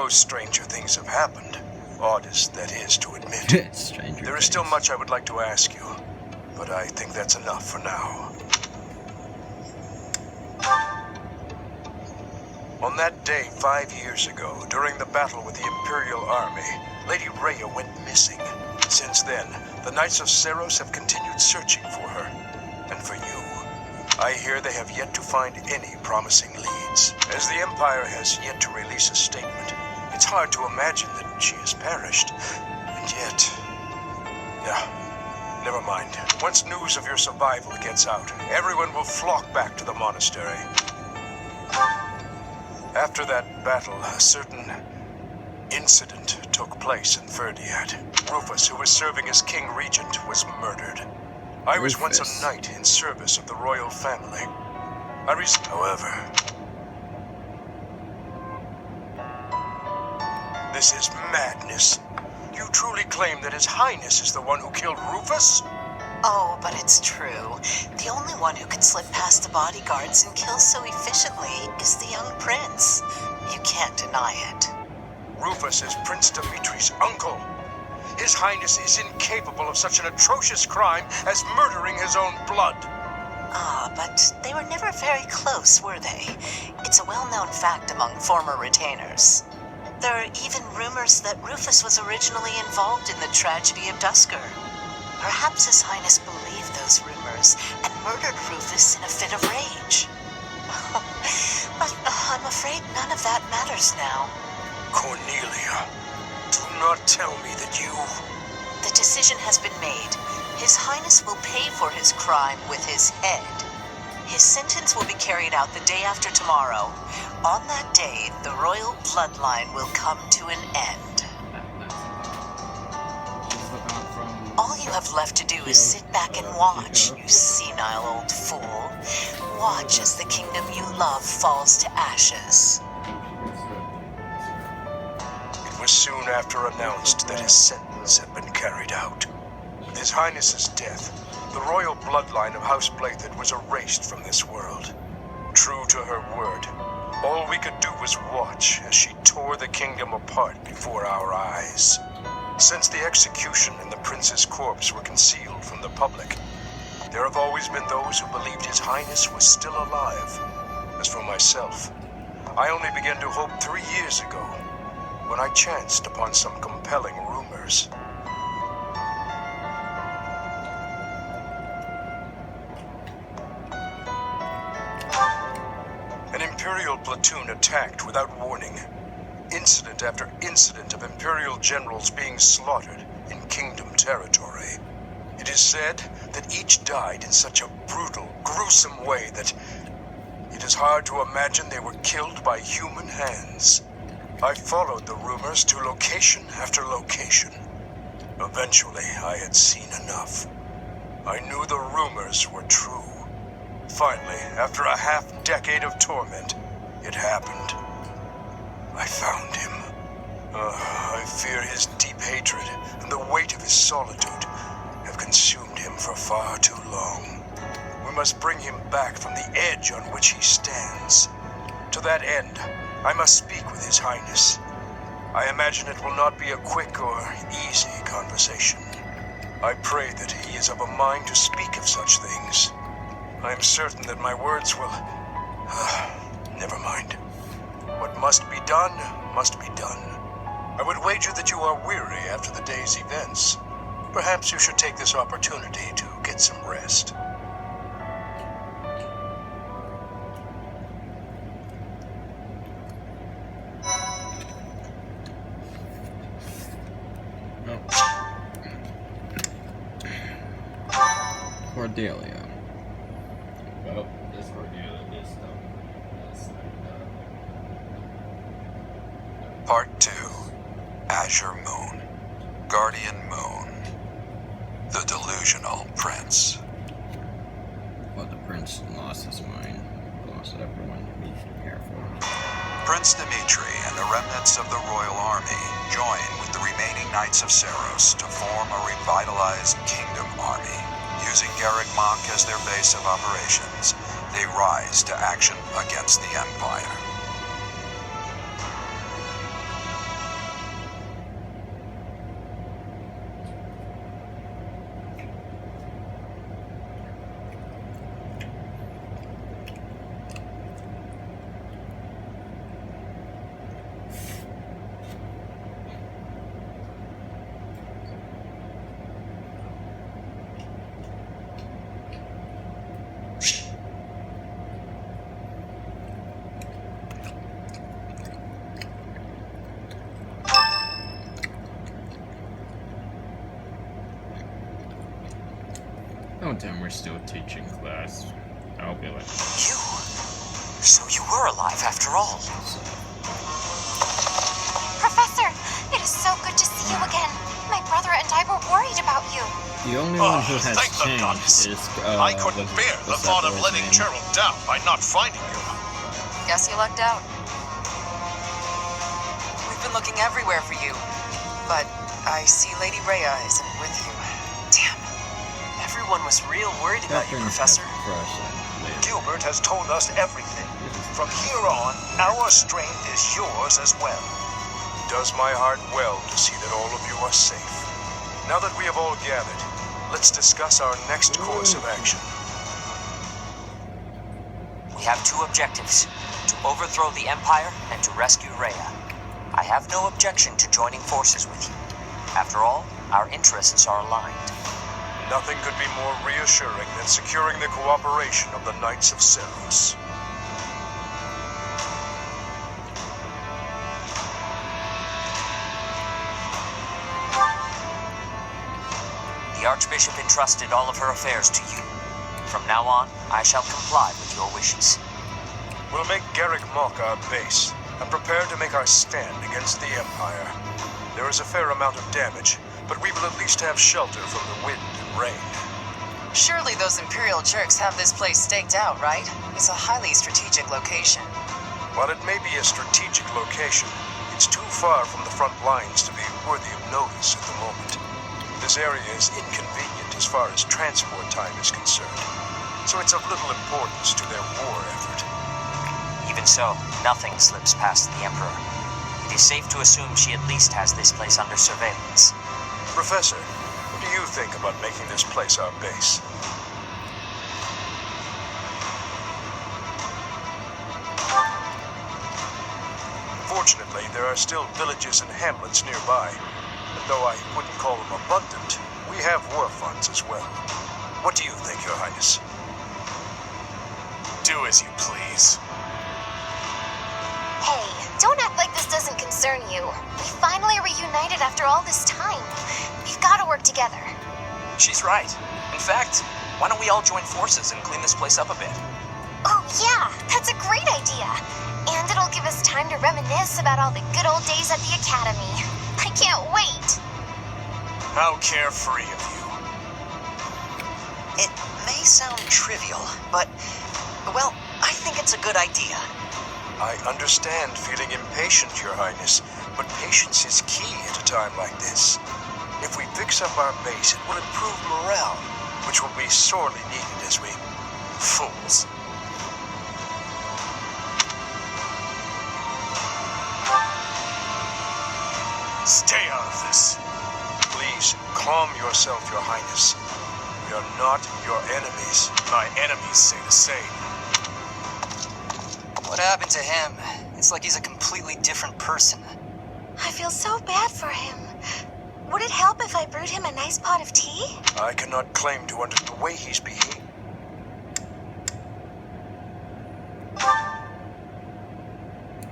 Although stranger things have happened, odd as that is to admit, there is still much I would like to ask you, but I think that's enough for now. On that day 5 years ago, during the battle with the Imperial Army, Lady Rhea went missing. Since then, the Knights of Seiros have continued searching for her. And for you, I hear they have yet to find any promising leads. As the Empire has yet to release a statement, it's hard to imagine that she has perished. And yet... never mind. Once news of your survival gets out, everyone will flock back to the monastery. After that battle, a certain incident took place in Verdiat. Rufus, who was serving as King Regent, was murdered. I was once a knight in service of the royal family. However, this is madness. You truly claim that His Highness is the one who killed Rufus? Oh, but it's true. The only one who can slip past the bodyguards and kill so efficiently is the young prince. You can't deny it. Rufus is Prince Dimitri's uncle. His Highness is incapable of such an atrocious crime as murdering his own blood. Ah, but they were never very close, were they? It's a well-known fact among former retainers. There are even rumors that Rufus was originally involved in the tragedy of Dusker. Perhaps His Highness believed those rumors and murdered Rufus in a fit of rage. But I'm afraid none of that matters now. Cornelia, do not tell me that you... The decision has been made. His Highness will pay for his crime with his head. His sentence will be carried out the day after tomorrow. On that day, the royal bloodline will come to an end. All you have left to do is sit back and watch, you senile old fool. Watch as the kingdom you love falls to ashes. It was soon after announced that his sentence had been carried out. With His Highness's death, the royal bloodline of House Blathid was erased from this world. True to her word, all we could do was watch as she tore the kingdom apart before our eyes. Since the execution and the prince's corpse were concealed from the public, there have always been those who believed His Highness was still alive. As for myself, I only began to hope 3 years ago, when I chanced upon some compelling rumors. An Imperial platoon attacked without warning. Incident after incident of Imperial generals being slaughtered in Kingdom territory. It is said that each died in such a brutal, gruesome way that it is hard to imagine they were killed by human hands. I followed the rumors to location after location. Eventually, I had seen enough. I knew the rumors were true. Finally, after a half-decade of torment, it happened. I found him. I fear his deep hatred and the weight of his solitude have consumed him for far too long. We must bring him back from the edge on which he stands. To that end, I must speak with His Highness. I imagine it will not be a quick or easy conversation. I pray that he is of a mind to speak of such things. I am certain that my words will... never mind. What must be done, must be done. I would wager that you are weary after the day's events. Perhaps you should take this opportunity to get some rest. Cordelia. Well, this Cordelia is Part 2. Azure Moon. Guardian Moon. The Delusional Prince. Well, the prince lost his mind. Lost everyone. Be careful. Prince Dimitri and the remnants of the royal army join with the remaining Knights of Seiros to form a revitalized kingdom army. Using Garrick Mach as their base of operations, they rise to action against the Empire. Don't tell me we're still teaching class. I'll be like, You? So you were alive after all. Professor, it is so good to see you again. My brother and I were worried about you. the only one who has thank the gods. changed is I couldn't bear the thought of letting Gerald. Gerald down by not finding you. Guess you lucked out. We've been looking everywhere for you, but I see Lady Rhea isn't with you. Damn. Everyone was real worried about you, Professor. Gilbert has told us everything. From here on, our strength is yours as well. It does my heart well to see that all of you are safe. Now that we have all gathered, let's discuss our next course of action. We have two objectives: to overthrow the Empire and to rescue Rhea. I have no objection to joining forces with you. After all, our interests are aligned. Nothing could be more reassuring than securing the cooperation of the Knights of Ceros. The Archbishop entrusted all of her affairs to you. From now on, I shall comply with your wishes. We'll make Garrick Mok our base, and prepare to make our stand against the Empire. There is a fair amount of damage, but we will at least have shelter from the wind and rain. Surely those Imperial jerks have this place staked out, right? It's a highly strategic location. While it may be a strategic location, it's too far from the front lines to be worthy of notice at the moment. This area is inconvenient as far as transport time is concerned, so it's of little importance to their war effort. Even so, nothing slips past the Emperor. It is safe to assume she at least has this place under surveillance. Professor, what do you think about making this place our base? Fortunately, there are still villages and hamlets nearby. And though I wouldn't call them abundant, we have war funds as well. What do you think, Your Highness? Do as you please. Hey, don't act like this doesn't concern you. We finally reunited after all this time. We've got to work together. She's right. In fact, why don't we all join forces and clean this place up a bit? Oh yeah, that's a great idea. And it'll give us time to reminisce about all the good old days at the Academy. I can't wait. How carefree of you. It may sound trivial, but, well, I think it's a good idea. I understand feeling impatient, Your Highness, but patience is key at a time like this. If we fix up our base, it will improve morale, which will be sorely needed as we... Fools. Stay out of this. Please, calm yourself, Your Highness. We are not your enemies. My enemies say the same. What happened to him? It's like he's a completely different person. I feel so bad for him. Would it help if I brewed him a nice pot of tea? I cannot claim to understand the way he's behaving.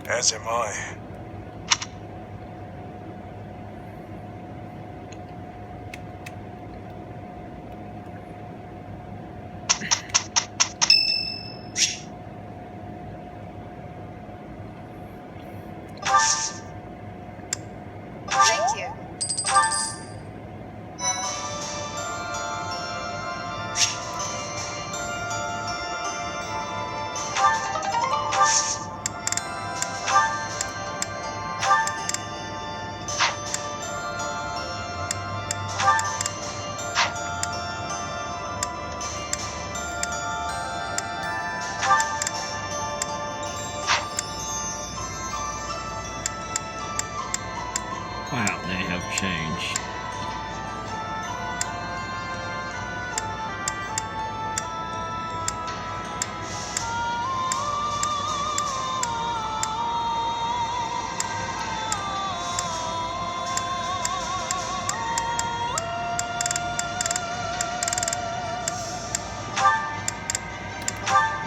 As am I. Thank you. Wow, they have changed.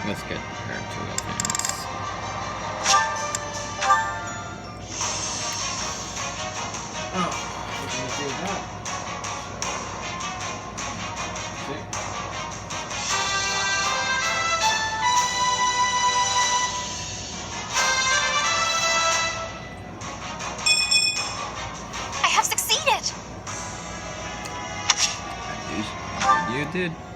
Let's get her to the fence. Oh, we can do that. Dude,